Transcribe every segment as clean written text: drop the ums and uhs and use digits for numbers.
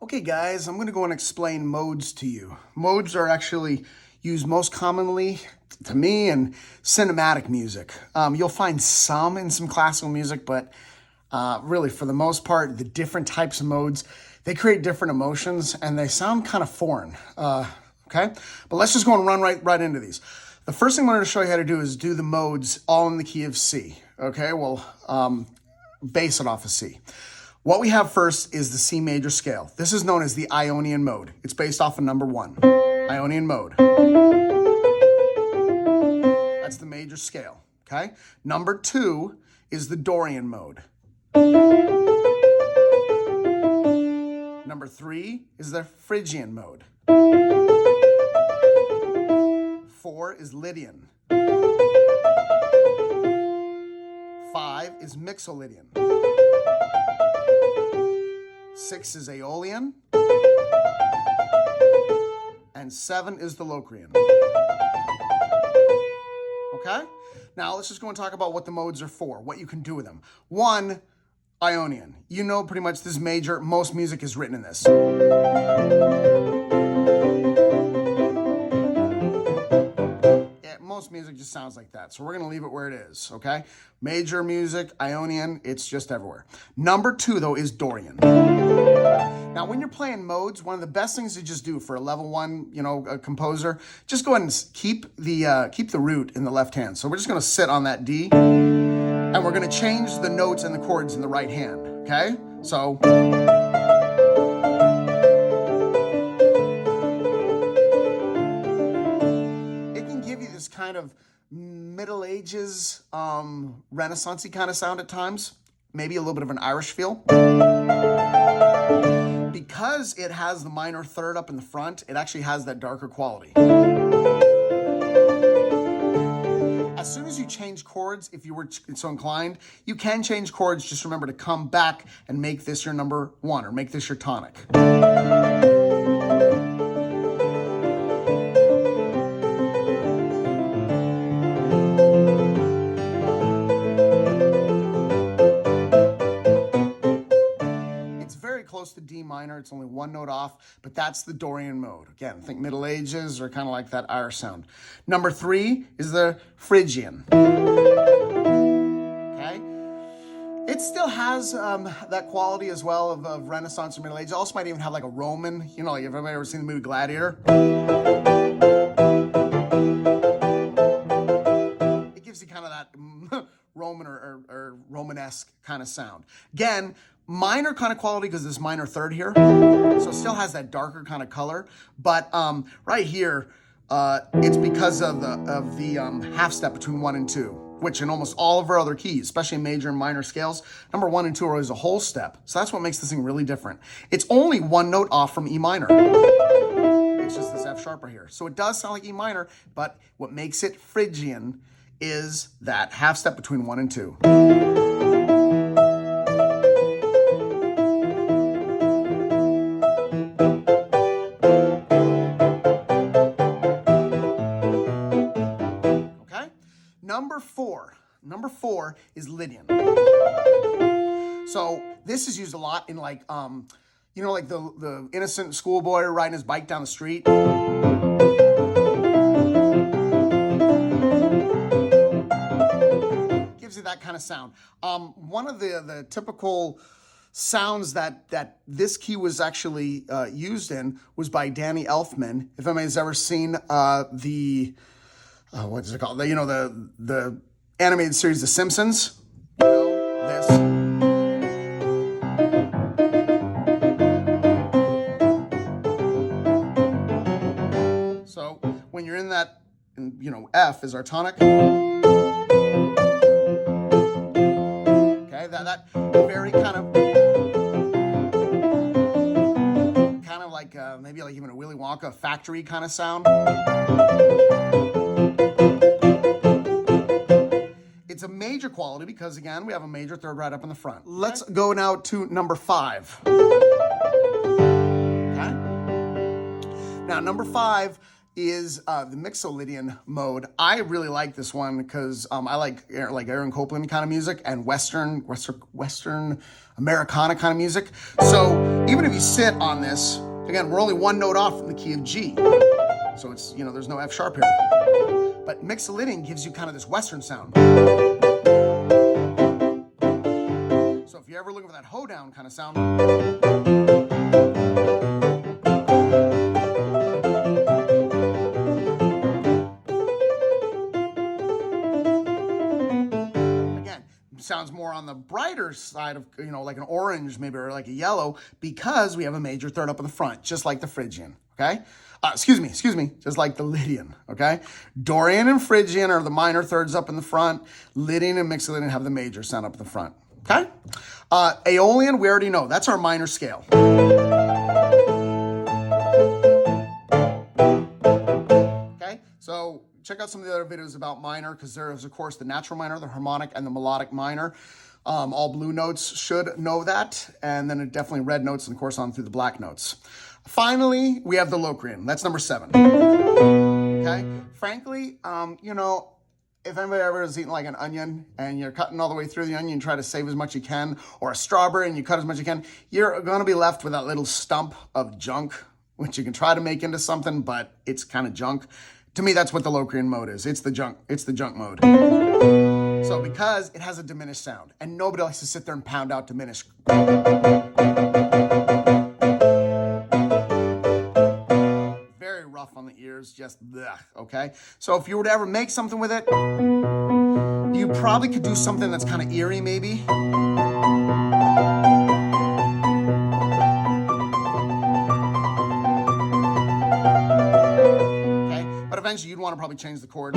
Okay guys, I'm going to go and explain modes to you. Modes are actually used most commonly, to me, in cinematic music. You'll find some in some classical music, but really for the most part, the different types of modes, they create different emotions and they sound kind of foreign, okay? But let's just go and run right into these. The first thing I'm going to show you how to do is do the modes all in the key of C, okay? Well, base it off of C. What we have first is the C major scale. This is known as the Ionian Mode. It's based off of number 1, Ionian Mode. That's the major scale, okay? Number 2 is the Dorian Mode. Number 3 is the Phrygian Mode. 4 is Lydian. 5 is Mixolydian. 6 is Aeolian, and 7 is the Locrian. Okay? Now let's just go and talk about what the modes are for, what you can do with them. 1, Ionian. You know pretty much this major, most music is written in this. Most music just sounds like that, so we're going to leave it where it is, okay? Major music, Ionian, it's just everywhere. Number 2, though, is Dorian. Now, when you're playing modes, one of the best things to just do for a level 1, a composer, just go ahead and keep the root in the left hand. So we're just going to sit on that D, and we're going to change the notes and the chords in the right hand, okay? So kind of Middle Ages, Renaissance-y kind of sound at times. Maybe a little bit of an Irish feel. Because it has the minor third up in the front, it actually has that darker quality. As soon as you change chords, if you were so inclined, you can change chords. Just remember to come back and make this your number 1 or make this your tonic. Close to D minor, it's only 1 note off, but that's the Dorian Mode. Again, think Middle Ages or kind of like that Irish sound. Number 3 is the Phrygian. Okay, it still has that quality as well of Renaissance or Middle Age. It also might even have like a Roman, like if everybody ever seen the movie Gladiator. It gives you kind of that Roman or Romanesque kind of sound. Again, minor kind of quality because this minor third here, so it still has that darker kind of color. But right here, it's because of the half step between 1 and 2, which in almost all of our other keys, especially in major and minor scales, number 1 and 2 are always a whole step. So that's what makes this thing really different. It's only 1 note off from E minor. It's just this F sharp right here. So it does sound like E minor, but what makes it Phrygian is that half step between 1 and 2. Number 4 is Lydian. So this is used a lot in like, like the innocent schoolboy riding his bike down the street. Gives you that kind of sound. One of the typical sounds that this key was actually used in was by Danny Elfman. If anybody's ever seen what is it called? The animated series The Simpsons. This. So when you're in that, F is our tonic. Okay, that very kind of like maybe like even a Willy Wonka factory kind of sound. It's a major quality because, again, we have a major third right up in the front. Let's go now to number 5. Okay? Now, number 5 is the Mixolydian Mode. I really like this one because I like Aaron Copland kind of music and Western Americana kind of music. So even if you sit on this, again, we're only one note off from the key of G. So it's, there's no F sharp here. But Mixolydian gives you kind of this Western sound. So if you're ever looking for that hoedown kind of sound, sounds more on the brighter side of, like an orange maybe, or like a yellow, because we have a major third up in the front, just like the Phrygian, okay? Excuse me, just like the Lydian, okay? Dorian and Phrygian are the minor thirds up in the front. Lydian and Mixolydian have the major sound up in the front, okay? Aeolian, we already know, that's our minor scale. Okay, so check out some of the other videos about minor, because there is, of course, the natural minor, the harmonic, and the melodic minor. All blue notes should know that, and then definitely red notes, and of course on through the black notes. Finally, we have the Locrian. That's number 7. Okay? Frankly, if anybody ever has eaten like an onion and you're cutting all the way through the onion and try to save as much you can, or a strawberry and you cut as much as you can, you're going to be left with that little stump of junk, which you can try to make into something, but it's kind of junk. To me, that's what the Locrian Mode is. It's the junk mode. So because it has a diminished sound, and nobody likes to sit there and pound out diminished. Very rough on the ears, just bleh, okay? So if you were to ever make something with it, you probably could do something that's kind of eerie maybe. Eventually, you'd want to probably change the chord.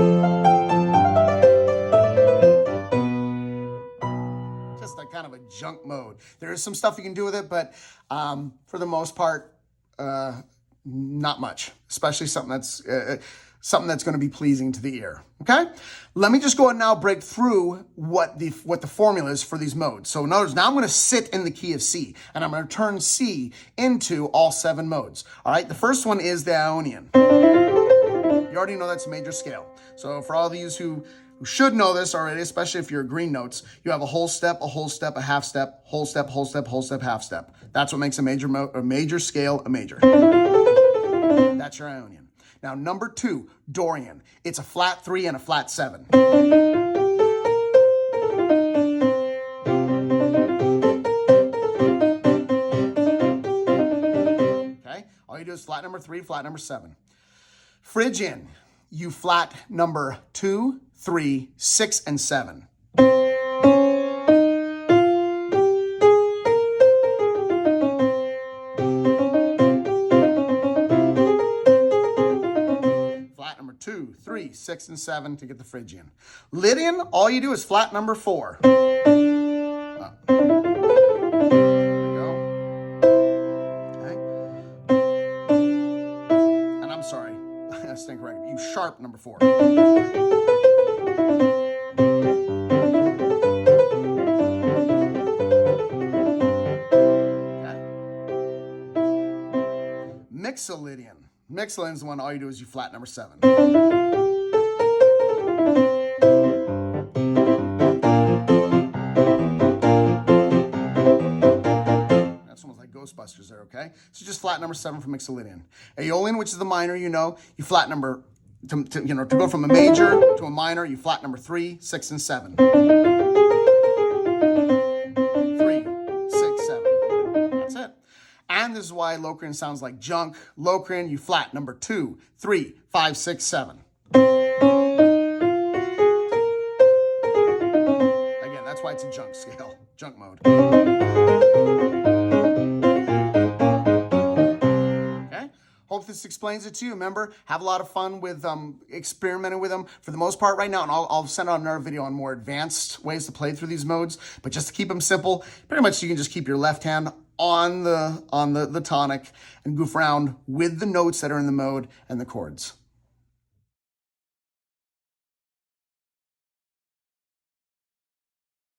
Just a kind of a junk mode. There is some stuff you can do with it, but for the most part, not much. Especially something that's going to be pleasing to the ear. Okay, let me just go and now break through what the formula is for these modes. So in other words, now I'm going to sit in the key of C, and I'm going to turn C into all 7 modes. All right, the first one is the Ionian. You already know that's a major scale. So for all of you who should know this already, especially if you're green notes, you have a whole step, a whole step, a half step, whole step, whole step, whole step, half step. That's what makes a major scale a major. That's your Ionian. Now, number 2, Dorian. It's a flat 3 and a flat 7. Okay, all you do is flat number 3, flat number 7. Phrygian, you flat number 2, 3, 6, and 7. Flat number 2, 3, 6, and 7 to get the Phrygian. Lydian, all you do is flat number 4. You sharp number 4. Okay. Mixolydian. Mixolydian is the one all you do is you flat number 7. Ghostbusters there, okay? So just flat number 7 for Mixolydian. Aeolian, which is the minor, you flat number, to go from a major to a minor, you flat number 3, 6, and 7. 3, 6, 7. That's it. And this is why Locrian sounds like junk. Locrian, you flat number 2, 3, 5, 6, 7. Again, that's why it's a junk scale, junk mode. Hope this explains it to you. Remember, have a lot of fun with experimenting with them. For the most part right now, and I'll send out another video on more advanced ways to play through these modes. But just to keep them simple, pretty much you can just keep your left hand on the tonic and goof around with the notes that are in the mode and the chords.